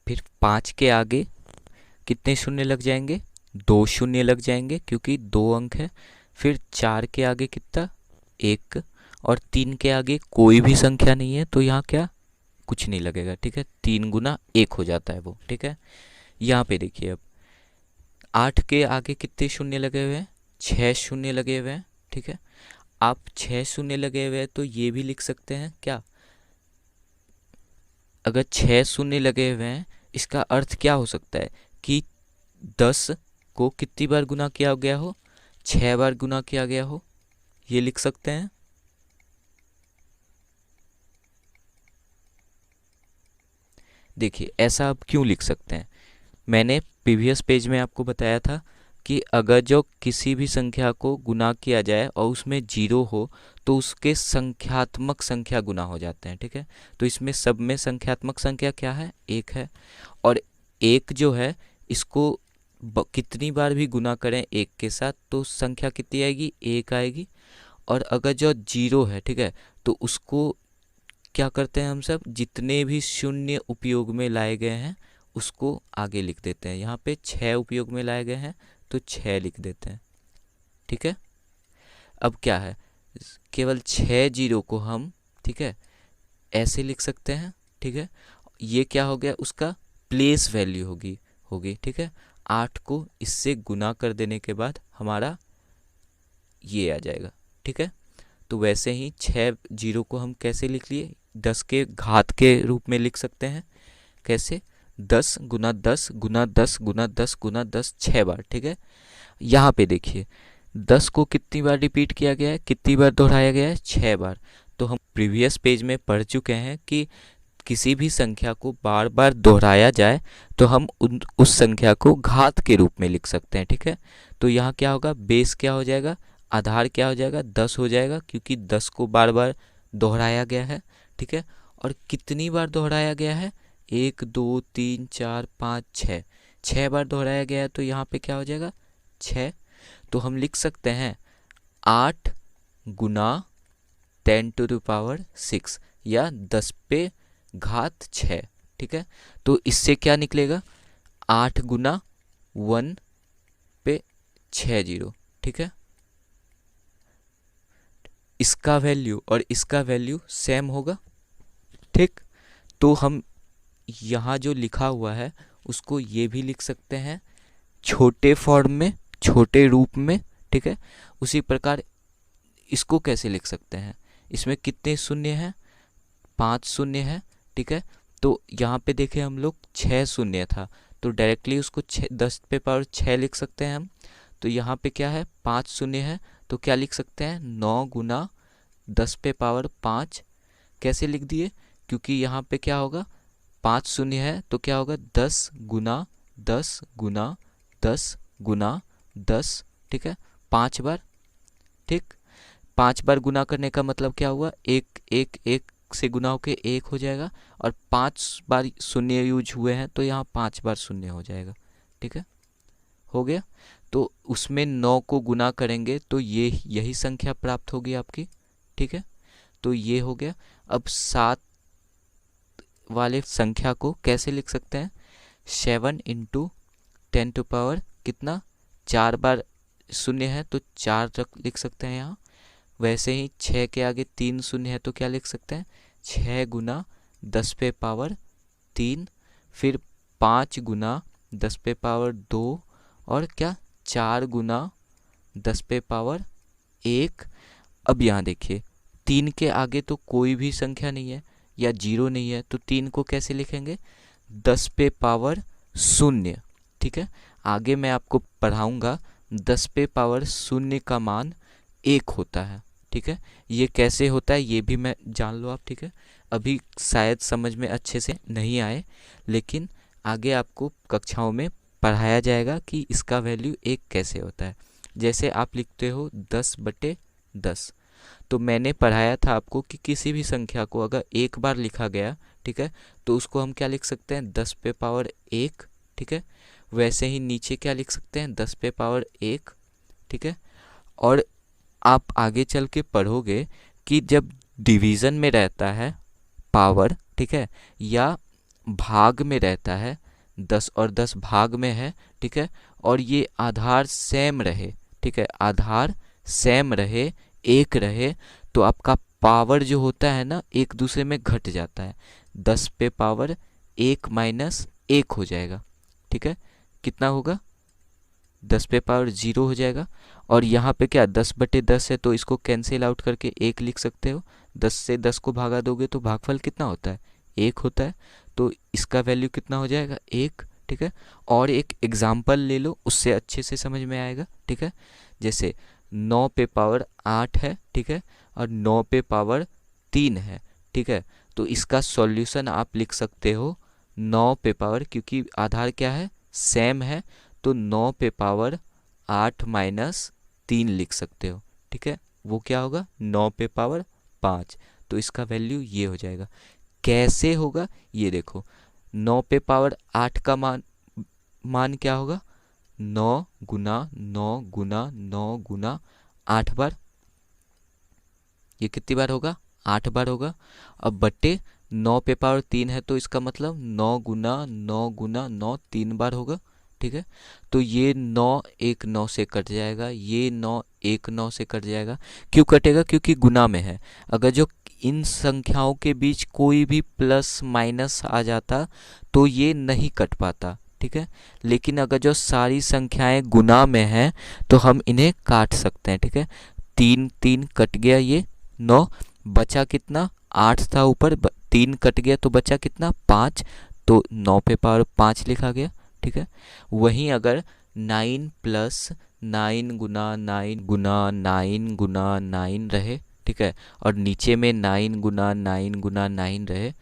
फिर 5 के आगे कितने शून्य लग जाएंगे 2 शून्य लग जाएंगे क्योंकि 2 अंक है। फिर 4 के आगे कितना 1, और 3 के आगे कोई भी संख्या नहीं है तो यहाँ क्या कुछ नहीं लगेगा, ठीक है। 3 गुना 1 हो जाता है वो, ठीक है। यहाँ पे देखिए अब 8 के आगे कितने शून्य लगे हुए हैं 6 शून्य लगे हुए हैं, ठीक है। आप 6 शून्य लगे हुए हैं तो ये भी लिख सकते हैं क्या, अगर 6 शून्य लगे हुए हैं इसका अर्थ क्या हो सकता है कि 10 को कितनी बार गुना किया गया हो 6 बार गुना किया गया हो, ये लिख सकते हैं। देखिए ऐसा आप क्यों लिख सकते हैं, मैंने प्रीवियस पेज में आपको बताया था कि अगर जो किसी भी संख्या को गुना किया जाए और उसमें 0 हो तो उसके संख्यात्मक संख्या गुना हो जाते हैं, ठीक है। तो इसमें सब में संख्यात्मक संख्या क्या है 1 है, और 1 जो है इसको कितनी बार भी गुना करें 1 के साथ तो संख्या कितनी आएगी 1 आएगी। और अगर जो 0 है, ठीक है, तो उसको क्या करते हैं हम सब, जितने भी शून्य उपयोग में लाए गए हैं उसको आगे लिख देते हैं। यहाँ पे 6 उपयोग में लाए गए हैं तो 6 लिख देते हैं, ठीक है। अब क्या है, केवल 6 जीरो को हम, ठीक है, ऐसे लिख सकते हैं, ठीक है। ये क्या हो गया, उसका प्लेस वैल्यू होगी, ठीक है। 8 को इससे गुना कर देने के बाद हमारा ये आ जाएगा, ठीक है। तो वैसे ही 6 जीरो को हम कैसे लिख लिए, 10 के घात के रूप में लिख सकते हैं। कैसे, 10 गुना 10 गुना 10 गुना 10 गुना 10 6 बार, ठीक है। यहाँ पे देखिए 10 को कितनी बार रिपीट किया गया है, कितनी बार दोहराया गया है 6 बार। तो हम प्रीवियस पेज में पढ़ चुके हैं कि किसी भी संख्या को बार बार दोहराया जाए तो हम उस संख्या को घात के रूप में लिख सकते हैं, ठीक है। तो यहाँ क्या होगा, बेस क्या हो जाएगा, आधार क्या हो जाएगा 10 हो जाएगा, क्योंकि 10 को बार बार दोहराया गया है, ठीक है। और कितनी बार दोहराया गया है 1 2 3 4 5 6, 6 बार दोहराया गया है तो यहाँ पे क्या हो जाएगा 6। तो हम लिख सकते हैं 8 गुना 10⁶ या 10 पे घात 6, ठीक है। तो इससे क्या निकलेगा 8 गुना 1 पे 6 जीरो, ठीक है। इसका वैल्यू और इसका वैल्यू सेम होगा, ठीक। तो हम यहाँ जो लिखा हुआ है उसको ये भी लिख सकते हैं छोटे फॉर्म में, छोटे रूप में, ठीक है। उसी प्रकार इसको कैसे लिख सकते हैं, इसमें कितने शून्य हैं 5 शून्य है, ठीक है। तो यहाँ पे देखें हम लोग 6 शून्य था तो डायरेक्टली उसको 10 पे पावर 6 लिख सकते हैं हम। तो यहाँ पे क्या है 5 शून्य है तो क्या लिख सकते हैं 9 गुना 10 पे पावर 5, कैसे लिख दिए, क्योंकि यहाँ पे क्या होगा 5 शून्य है तो क्या होगा 10 गुना 10 गुना 10 गुना 10, ठीक है 5 बार। ठीक, 5 बार गुना करने का मतलब क्या हुआ, एक एक एक से गुना होके 1 हो जाएगा, और 5 बार शून्य यूज हुए हैं तो यहाँ 5 बार शून्य हो जाएगा। ठीक है, हो गया। तो उसमें 9 को गुना करेंगे तो ये यही संख्या प्राप्त होगी आपकी। ठीक है, तो ये हो गया। अब 7 वाले संख्या को कैसे लिख सकते हैं, 7 इंटू 10 टू पावर कितना, 4 बार शून्य है तो 4 लिख सकते हैं यहाँ। वैसे ही 6 के आगे 3 शून्य है तो क्या लिख सकते हैं, 6 गुना 10 पे पावर 3, फिर 5 गुना 10 पे पावर 2, और क्या 4 गुना 10 पे पावर 1। अब यहाँ देखिए 3 के आगे तो कोई भी संख्या नहीं है या 0 नहीं है, तो 3 को कैसे लिखेंगे, 10 पे पावर 0। ठीक है, आगे मैं आपको पढ़ाऊँगा 10 पे पावर 0 का मान 1 होता है। ठीक है, ये कैसे होता है ये भी मैं जान लो आप। ठीक है, अभी शायद समझ में अच्छे से नहीं आए, लेकिन आगे आपको कक्षाओं में पढ़ाया जाएगा कि इसका वैल्यू 1 कैसे होता है। जैसे आप लिखते हो 10/10, तो मैंने पढ़ाया था आपको कि किसी भी संख्या को अगर एक बार लिखा गया, ठीक है, तो उसको हम क्या लिख सकते हैं, 10 पे पावर 1। ठीक है, वैसे ही नीचे क्या लिख सकते हैं, 10 पे पावर 1। ठीक है, और आप आगे चल के पढ़ोगे कि जब डिवीज़न में रहता है पावर, ठीक है, या भाग में रहता है, 10 और 10 भाग में है, ठीक है, और ये आधार सेम रहे, ठीक है, आधार सेम रहे, एक रहे, तो आपका पावर जो होता है ना एक दूसरे में घट जाता है, 10 पे पावर 1 माइनस 1 हो जाएगा। ठीक है, कितना होगा, 10 पे पावर 0 हो जाएगा। और यहाँ पे क्या 10/10 है तो इसको कैंसिल आउट करके 1 लिख सकते हो। 10 से 10 को भागा दोगे तो भागफल कितना होता है, 1 होता है, तो इसका वैल्यू कितना हो जाएगा, 1। ठीक है, और एक एग्जाम्पल ले लो, उससे अच्छे से समझ में आएगा। ठीक है, जैसे 9 पे पावर 8 है, ठीक है, और 9 पे पावर 3 है। ठीक है, तो इसका सॉल्यूशन आप लिख सकते हो 9 पे पावर, क्योंकि आधार क्या है, सेम है, तो 9 पे पावर 8 माइनस 3 लिख सकते हो। ठीक है, वो क्या होगा, 9 पे पावर 5, तो इसका वैल्यू ये हो जाएगा। कैसे होगा ये देखो, 9 पे पावर 8 का मान क्या होगा, 9 गुना 9 गुना 9 गुना 8 बार, ये कितनी बार होगा, 8 बार होगा। अब बट्टे 9 पे पावर 3 है तो इसका मतलब 9 गुना 9 गुना 9 3 बार होगा। ठीक है, तो ये 9 एक 9 से कट जाएगा, ये 9 एक 9 से कट जाएगा। क्यों कटेगा, क्योंकि गुना में है। अगर जो इन संख्याओं के बीच कोई भी प्लस माइनस आ जाता तो ये नहीं कट पाता। ठीक है, लेकिन अगर जो सारी संख्याएं गुना में हैं तो हम इन्हें काट सकते हैं। ठीक है, 3 3 कट गया, ये 9 बचा कितना, 8 था ऊपर, 3 कट गया तो बचा कितना, 5, तो 9 पे पावर 5 लिखा गया। ठीक है, वहीं अगर 9 प्लस 9 गुना 9 गुना 9 गुना 9 रहे, ठीक है, और नीचे में 9 गुना 9 गुना 9 रहे,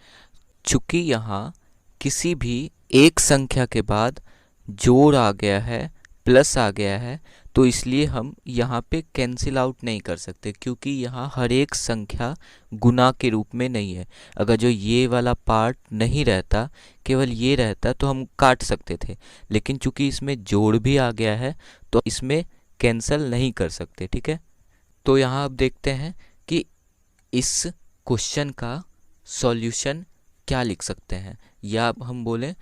चूंकि यहाँ किसी भी एक संख्या के बाद जोड़ आ गया है, प्लस आ गया है, तो इसलिए हम यहाँ पे कैंसिल आउट नहीं कर सकते, क्योंकि यहाँ हर एक संख्या गुना के रूप में नहीं है। अगर जो ये वाला पार्ट नहीं रहता, केवल ये रहता, तो हम काट सकते थे, लेकिन चूंकि इसमें जोड़ भी आ गया है तो इसमें कैंसिल नहीं कर सकते। ठीक है, तो यहाँ अब देखते हैं कि इस क्वेश्चन का सॉल्यूशन क्या लिख सकते हैं, या हम बोलें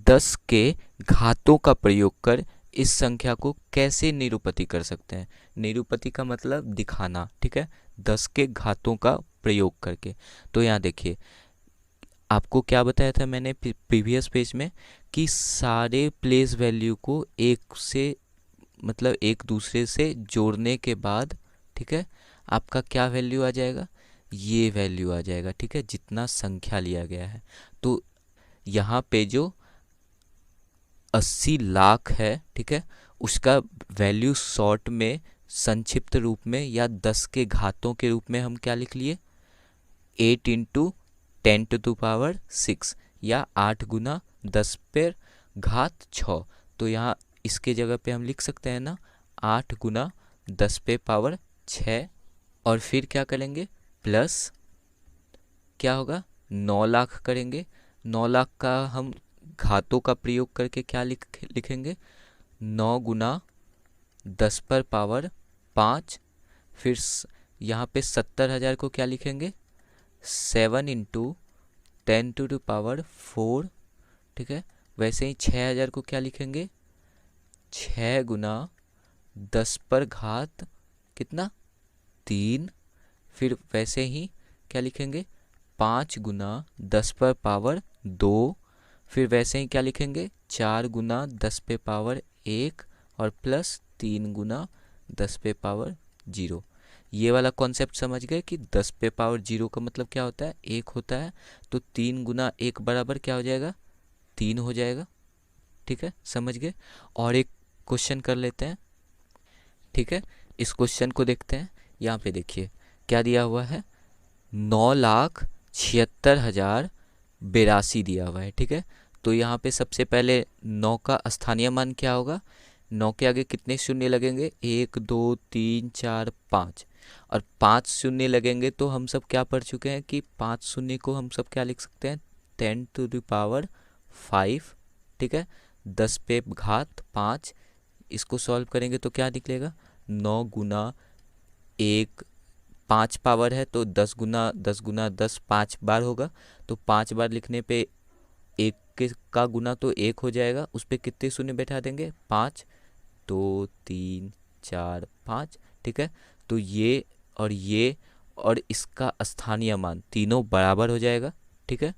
10 के घातों का प्रयोग कर इस संख्या को कैसे निरूपति कर सकते हैं। निरूपति का मतलब दिखाना। ठीक है, 10 के घातों का प्रयोग करके। तो यहाँ देखिए, आपको क्या बताया था मैंने प्रीवियस पेज में कि सारे प्लेस वैल्यू को एक से मतलब एक दूसरे से जोड़ने के बाद, ठीक है, आपका क्या वैल्यू आ जाएगा, ये वैल्यू आ जाएगा। ठीक है, जितना संख्या लिया गया है। तो यहाँ पे जो 80 लाख है, ठीक है, उसका वैल्यू शॉर्ट में संक्षिप्त रूप में या 10 के घातों के रूप में हम क्या लिख लिए, 8 इंटू 10⁶ या 8 गुना 10⁻⁶। तो यहाँ इसके जगह पे हम लिख सकते हैं ना 8 गुना 10⁻⁶। और फिर क्या करेंगे, प्लस क्या होगा 9 लाख करेंगे। 9 लाख का हम घातों का प्रयोग करके क्या लिखेंगे, 9 गुना 10⁻⁵। फिर यहाँ पे 70,000 को क्या लिखेंगे, 7 इंटू 10⁴। ठीक है, वैसे ही 6,000 को क्या लिखेंगे, 6 गुना 10⁻³ कितना 3। फिर वैसे ही क्या लिखेंगे, 5 गुना 10⁻²। फिर वैसे ही क्या लिखेंगे, 4 गुना 10⁻⁴ और प्लस 3 गुना 10⁻�0। ये वाला कॉन्सेप्ट समझ गए कि 10⁻�0 का मतलब क्या होता है, 1 होता है। तो 3 गुना 1 बराबर क्या हो जाएगा, 3 हो जाएगा। ठीक है, समझ गए। और एक क्वेश्चन कर लेते हैं। ठीक है, इस क्वेश्चन को देखते हैं। यहाँ पे देखिए क्या दिया हुआ है, 9,76,082 दिया हुआ है। ठीक है, तो यहाँ पे सबसे पहले 9 का स्थानीय मान क्या होगा, 9 के आगे कितने शून्य लगेंगे, 1 2 3 4 5 और 5 शून्य लगेंगे। तो हम सब क्या पढ़ चुके हैं कि 5 शून्य को हम सब क्या लिख सकते हैं, 10⁵। ठीक है, 10⁵5। इसको सॉल्व करेंगे तो क्या निकलेगा, 9 गुना 1, 5 पावर है तो 10 गुना 10 गुना 10 5 बार होगा। तो 5 बार लिखने पे 1 का गुना तो 1 हो जाएगा, उस पर कितने शून्य बैठा देंगे, 5, 2 3 4 5। ठीक है, तो ये और इसका स्थानीय मान तीनों बराबर हो जाएगा। ठीक है,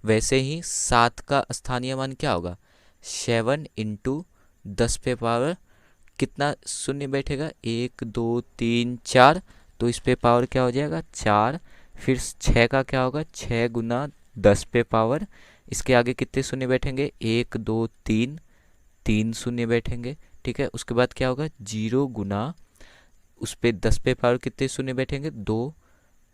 वैसे ही 7 का स्थानीय मान क्या होगा, 7 इंटू 10⁻, कितना शून्य बैठेगा, 1 2 3 4। तो इस पे पावर क्या हो जाएगा, 4। फिर 6 का क्या होगा, 6 गुना 10⁻, इसके आगे कितने शून्य बैठेंगे, 1 2 3, 3 शून्य बैठेंगे। ठीक है, उसके बाद क्या होगा, 0 गुना उस पर 10⁻, कितने शून्य बैठेंगे, 2,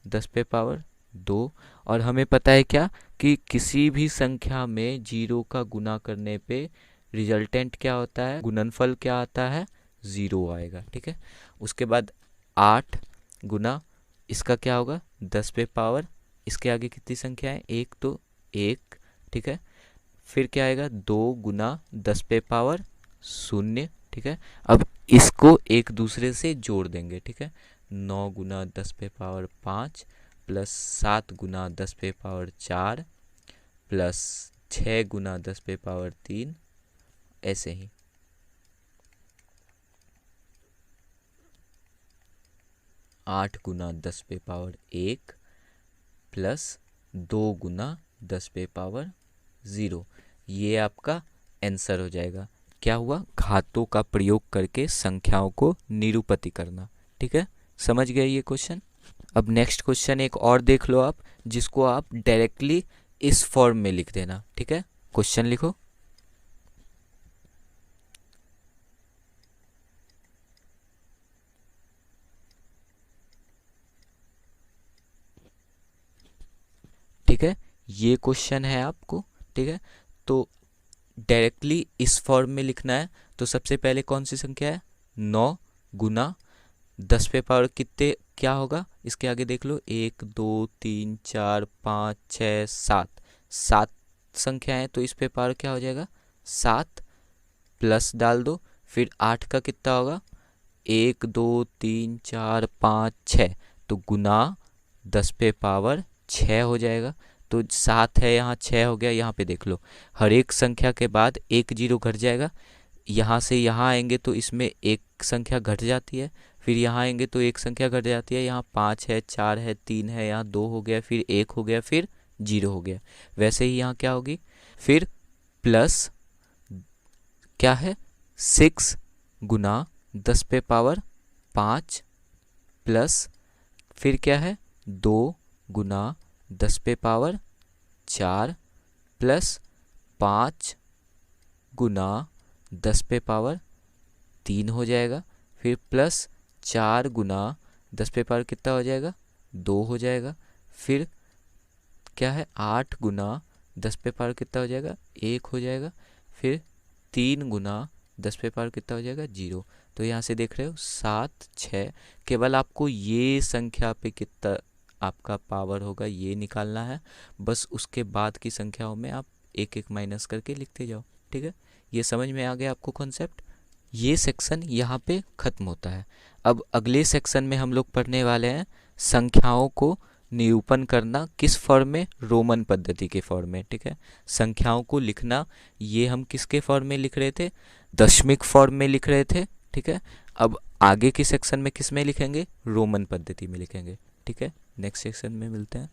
10⁻²। और हमें पता है क्या कि किसी भी संख्या में 0 का गुना करने पे रिजल्टेंट क्या होता है, गुणनफल क्या आता है, 0 आएगा। ठीक है, उसके बाद 8 गुना इसका क्या होगा, 10⁻, इसके आगे कितनी संख्या है, 1 तो 1। ठीक है, फिर क्या आएगा, 2 गुना 10⁻�0। ठीक है, अब इसको एक दूसरे से जोड़ देंगे। ठीक है, 9 गुना 10⁻5 प्लस 7 गुना 10⁻4 प्लस 6 गुना 10⁻3, ऐसे ही। आठ गुना 10⁻1 प्लस 2 गुना 10⁻0। ये आपका आंसर हो जाएगा। क्या हुआ, घातों का प्रयोग करके संख्याओं को निरूपति करना। ठीक है, समझ गए ये क्वेश्चन। अब नेक्स्ट क्वेश्चन एक और देख लो आप, जिसको आप डायरेक्टली इस फॉर्म में लिख देना। ठीक है, क्वेश्चन लिखो, ठीक है, ये क्वेश्चन है आपको। ठीक है, तो डायरेक्टली इस फॉर्म में लिखना है। तो सबसे पहले कौन सी संख्या है, 9 गुना 10⁻, कितने क्या होगा, इसके आगे देख लो, 1 2 3 4 5 6 7, 7 संख्या है। तो इस पे पावर क्या हो जाएगा, 7 प्लस डाल दो। फिर 8 का कितना होगा, 1 2 3 4 5 6, तो गुना 10⁻6 हो जाएगा। तो 7 है यहाँ, 6 हो गया। यहाँ पे देख लो, हर एक संख्या के बाद एक जीरो घट जाएगा। यहाँ से यहाँ आएंगे तो इसमें एक संख्या घट जाती है, फिर यहाँ आएंगे तो एक संख्या घट जाती है। यहाँ 5 है, 4 है, 3 है, यहाँ 2 हो गया, फिर 1 हो गया, फिर 0 हो गया। वैसे ही यहाँ क्या होगी, फिर प्लस क्या है, 6 गुना 10⁻5 प्लस फिर क्या है, 2 गुना 10⁻4 प्लस 5 गुना 10⁻3 हो जाएगा। फिर प्लस 4 गुना 10⁻, कितना हो जाएगा, 2 हो जाएगा। फिर क्या है, 8 गुना 10 पे पावर कितना हो जाएगा, 1 हो जाएगा। फिर 3 गुना 10 पे पावर कितना हो जाएगा, 0। तो यहाँ से देख रहे हो 7 6, केवल आपको ये संख्या पे कितना आपका पावर होगा ये निकालना है, बस उसके बाद की संख्याओं में आप एक एक माइनस करके लिखते जाओ। ठीक है, ये समझ में आ गया आपको कॉन्सेप्ट। ये सेक्शन यहाँ पे ख़त्म होता है। अब अगले सेक्शन में हम लोग पढ़ने वाले हैं संख्याओं को निरूपण करना किस फॉर्म में, रोमन पद्धति के फॉर्म में। ठीक है, संख्याओं को लिखना ये हम किसके फॉर्म में लिख रहे थे, दशमिक फॉर्म में लिख रहे थे। ठीक है, अब आगे के सेक्शन में किस में लिखेंगे, रोमन पद्धति में लिखेंगे। ठीक है, नेक्स्ट सेक्शन में मिलते हैं।